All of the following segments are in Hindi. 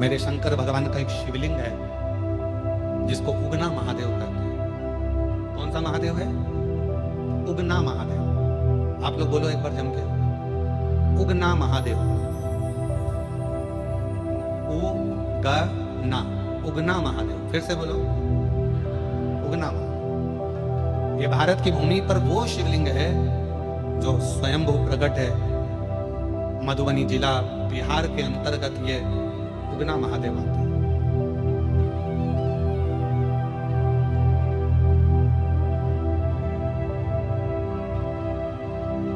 मेरे शंकर भगवान का एक शिवलिंग है जिसको उगना महादेव कहते हैं। कौन सा महादेव है? उगना महादेव। आप लोग बोलो एक बार जम के, उगना महादेव। उगना, उगना महादेव। फिर से बोलो, उगना महादेव। ये भारत की भूमि पर वो शिवलिंग है जो स्वयंभू प्रकट है। मधुबनी जिला बिहार के अंतर्गत ये उगना महादेव आते हैं।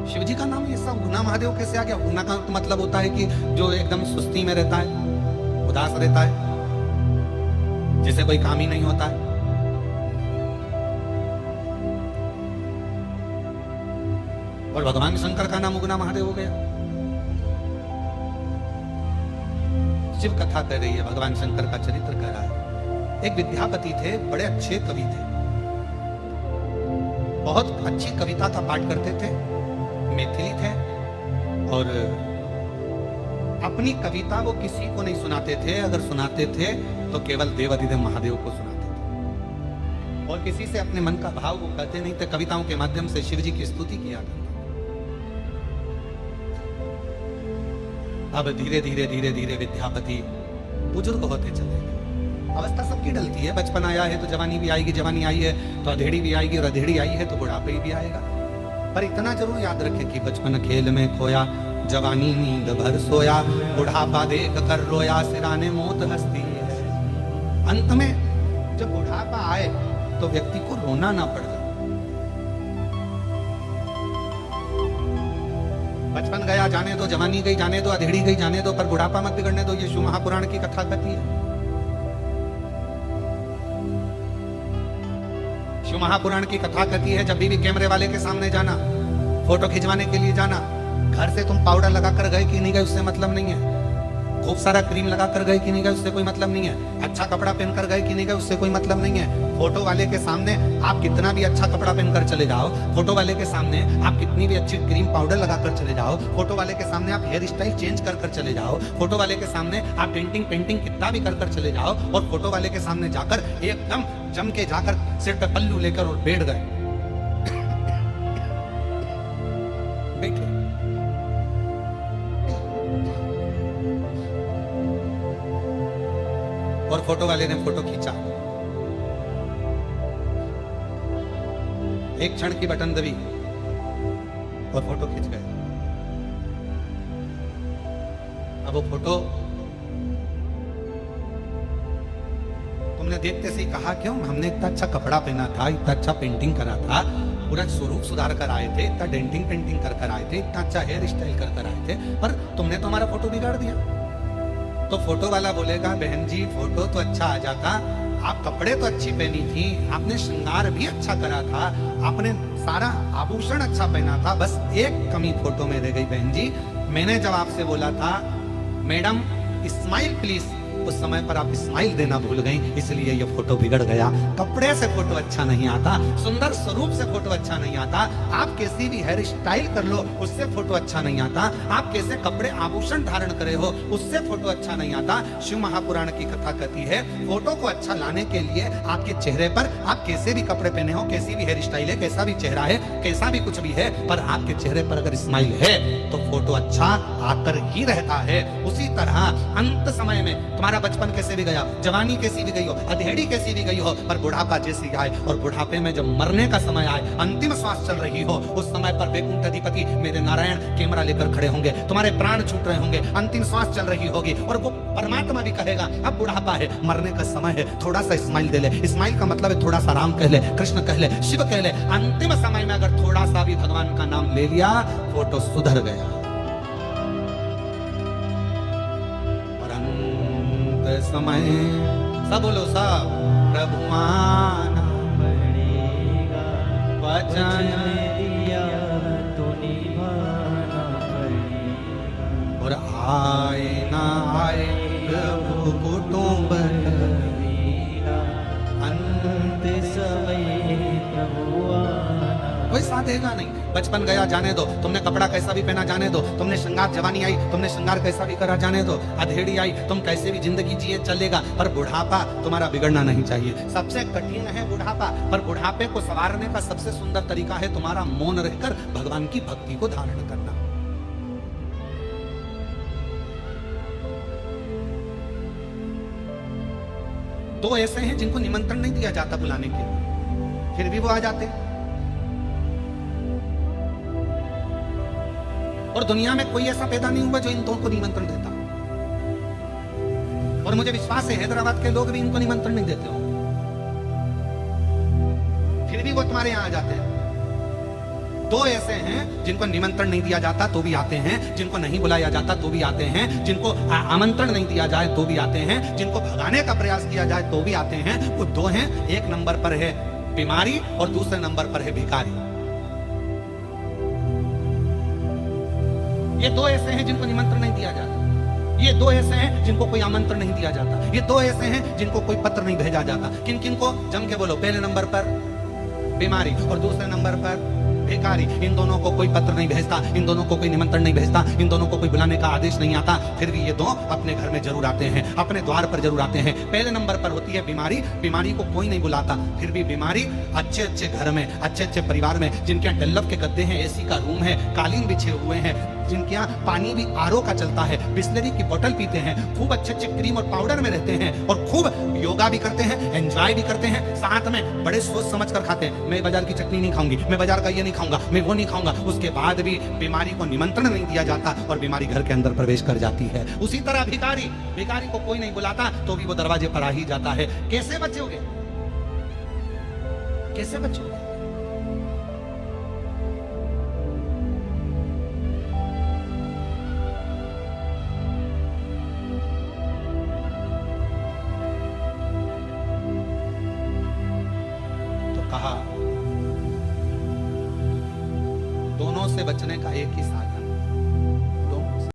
शिवजी का नाम ऐसा उगना महादेव कैसे आ गया? उगना का मतलब होता है कि जो एकदम सुस्ती में रहता है, उदास रहता है, जिसे कोई काम ही नहीं होता है। और भगवान शंकर का नाम उगना महादेव हो गया। शिव कथा कह रही है, भगवान शंकर का चरित्र कह रहा है। एक विद्यापति थे, बड़े अच्छे कवि थे, बहुत अच्छी कविता का पाठ करते थे, मैथिली थे, और अपनी कविता वो किसी को नहीं सुनाते थे। अगर सुनाते थे तो केवल देवाधिदेव महादेव को सुनाते थे, और किसी से अपने मन का भाव वो कहते नहीं थे। कविताओं के माध्यम से शिव जी की स्तुति किया करते। अब धीरे धीरे धीरे धीरे विद्यापति बुजुर्ग होते चले गए। अवस्था सबकी डलती है, बचपन आया है तो जवानी भी आएगी, जवानी आई है तो अधेड़ी भी आएगी, और अधेड़ी आई है तो बुढ़ापे भी आएगा। पर इतना जरूर याद रखें कि बचपन खेल में खोया, जवानी नींद भर सोया, बुढ़ापा देख कर रोया, सिराने मौत हंसती है। अंत में जब बुढ़ापा आए तो व्यक्ति को रोना ना पड़े। बचपन गया जाने दो, जवानी गई जाने दो, अधेड़ी गई जाने दो, पर बुढ़ापा मत बिगड़ने दो। ये शिव महापुराण की कथा कहती है। शिव महापुराण की कथा कहती है, जब भी कैमरे वाले के सामने जाना, फोटो खिंचवाने के लिए जाना, घर से तुम पाउडर लगा कर गए कि नहीं गए उससे मतलब नहीं है, खूब सारा क्रीम लगा कर गए कि नहीं गए उससे कोई मतलब नहीं है, अच्छा कपड़ा पहनकर गए कि नहीं गए उससे कोई मतलब नहीं है। फोटो वाले के सामने आप कितना भी अच्छा कपड़ा पहनकर चले जाओ, फोटो वाले के सामने आप कितनी भी अच्छी क्रीम पाउडर लगाकर चले जाओ, फोटो वाले के सामने आप हेयर स्टाइल चेंज कर चले जाओ, फोटो वाले के सामने आप पेंटिंग कितना भी कर चले जाओ, और फोटो वाले के सामने जाकर एकदम जम के जाकर सिर पे पल्लू लेकर और बैठ गए, बैठे। और फोटो वाले ने फोटो खींचा, एक क्षण की बटन दबी और फोटो खींच गए। अब वो फोटो तुमने देखते से ही कहा, क्यों हमने इतना अच्छा कपड़ा पहना था, इतना अच्छा पेंटिंग करा था, पूरा स्वरूप सुधार कर आए थे, इतना डेंटिंग पेंटिंग कर आए थे, इतना अच्छा हेयर स्टाइल कर आए थे, पर तुमने तो हमारा फोटो बिगाड़ दिया। तो फोटो वाला बोलेगा, बहन जी फोटो तो अच्छा आ जाता, आप कपड़े तो अच्छी पहनी थी, आपने श्रृंगार भी अच्छा करा था, आपने सारा आभूषण अच्छा पहना था, बस एक कमी फोटो में रह गई बहन जी। मैंने जब आपसे बोला था मैडम स्माइल प्लीज, उस समय पर आप स्माइल देना भूल गई, इसलिए ये फोटो बिगड़ गया। कपड़े से फोटो अच्छा नहीं आता, सुंदर स्वरूप से फोटो अच्छा नहीं आता, आप कैसी भी हेयर स्टाइल कर लो उससे फोटो अच्छा नहीं आता, आप कैसे कपड़े आभूषण धारण करे हो उससे फोटो अच्छा नहीं आता। शिव महापुराण की कथा कहती है, फोटो को अच्छा लाने के लिए आपके चेहरे पर आप कैसे भी कपड़े पहने हो, कैसी भी हेयर स्टाइल है, कैसा भी चेहरा है, कैसा भी कुछ भी है, पर आपके चेहरे पर अगर स्माइल है तो फोटो अच्छा आकर ही रहता है। उसी तरह अंत समय में तुम्हारा बचपन कैसे भी गया, जवानी कैसी भी गई हो, अधेड़ी कैसी भी गई हो, पर बुढ़ापा जैसी आए, और बुढ़ापे में जब मरने का समय आए, अंतिम श्वास चल रही हो, उस समय पर वैकुंठ अधिपति मेरे नारायण कैमरा लेकर खड़े होंगे, तुम्हारे प्राण छूट रहे होंगे, अंतिम श्वास चल रही होगी, और वो परमात्मा भी कहेगा अब बुढ़ापा है, मरने का समय है, थोड़ा सा स्माइल दे ले। स्माइल का मतलब है थोड़ा सा राम कह ले, कृष्ण कह ले, शिव कह ले। अंतिम समय में अगर थोड़ा सा भी भगवान का नाम ले लिया, फोटो सुधर गया। समय सब बोलो, सब प्रभु आना पड़ेगा, वचन दिया तो निभाना पड़ेगा, और आए ना आए प्रभु कुटुंब अंत समय प्रभु आना। कोई पैसा देगा नहीं। बचपन गया जाने दो, तुमने कपड़ा कैसा भी पहना जाने दो, तुमने श्रृंगार, जवानी आई तुमने श्रृंगार कैसा भी करा जाने दो, अधेड़ी आई तुम कैसे भी जिंदगी जिए चलेगा, पर बुढ़ापा तुम्हारा बिगड़ना नहीं चाहिए। सबसे कठिन है बुढ़ापा, पर बुढ़ापे को संवारने का सबसे सुंदर तरीका है तुम्हारा मौन रहकर भगवान की भक्ति को धारण करना। दो ऐसे हैं जिनको निमंत्रण नहीं दिया जाता बुलाने के लिए, फिर भी वो आ जाते हैं। और दुनिया में कोई ऐसा पैदा नहीं हुआ जो इन दोनों को निमंत्रण देता। और मुझे विश्वास है हैदराबाद के लोग भी इनको निमंत्रण नहीं देते हो, फिर भी वो तुम्हारे यहां आ जाते हैं। दो ऐसे हैं जिनको निमंत्रण नहीं दिया जाता तो भी आते हैं, जिनको नहीं बुलाया जाता तो भी आते हैं, जिनको आमंत्रण नहीं दिया जाए तो भी आते हैं, जिनको भगाने का प्रयास किया जाए तो भी आते हैं। वो दो हैं, एक नंबर पर है बीमारी और दूसरे नंबर पर है भिखारी। ये दो ऐसे हैं जिनको निमंत्रण नहीं दिया जाता, ये दो ऐसे हैं जिनको कोई आमंत्रण नहीं दिया जाता, ये दो ऐसे हैं जिनको कोई पत्र नहीं भेजा जाता। किन किन को? जम के बोलो। पहले नंबर पर बीमारी और दूसरे नंबर पर भिखारी। इन दोनों को कोई पत्र नहीं भेजता, इन दोनों को कोई निमंत्रण नहीं भेजता, इन दोनों को कोई बुलाने का आदेश नहीं आता, फिर भी ये दो अपने घर में जरूर आते हैं, अपने द्वार पर जरूर आते हैं। पहले नंबर पर होती है बीमारी। बीमारी को कोई नहीं बुलाता, फिर भी बीमारी अच्छे अच्छे घर में, अच्छे अच्छे परिवार में, जिनके यहाँ डल्लफ के गद्दे हैं, एसी का रूम है, कालीन बिछे हुए हैं, जिनके यहाँ पानी भी आरओ का चलता है, बिस्लरी की बोतल पीते हैं, खूब अच्छे अच्छे क्रीम और पाउडर में रहते हैं, और खूब योगा भी करते हैं, एंजॉय भी करते हैं, साथ में बड़े सोच समझ कर खाते हैं। मैं बाजार की चटनी नहीं खाऊंगी, मैं बाजार का ये नहीं खाऊंगा, मैं वो नहीं खाऊंगा। उसके बाद भी बीमारी को निमंत्रण नहीं दिया जाता और बीमारी घर के अंदर प्रवेश कर जाती है। उसी तरह भिखारी, भिखारी को कोई नहीं बुलाता तो भी वो दरवाजे पर आ ही जाता है। कैसे बचोगे? कैसे बचोगे? दोनों से बचने का एक ही साधन,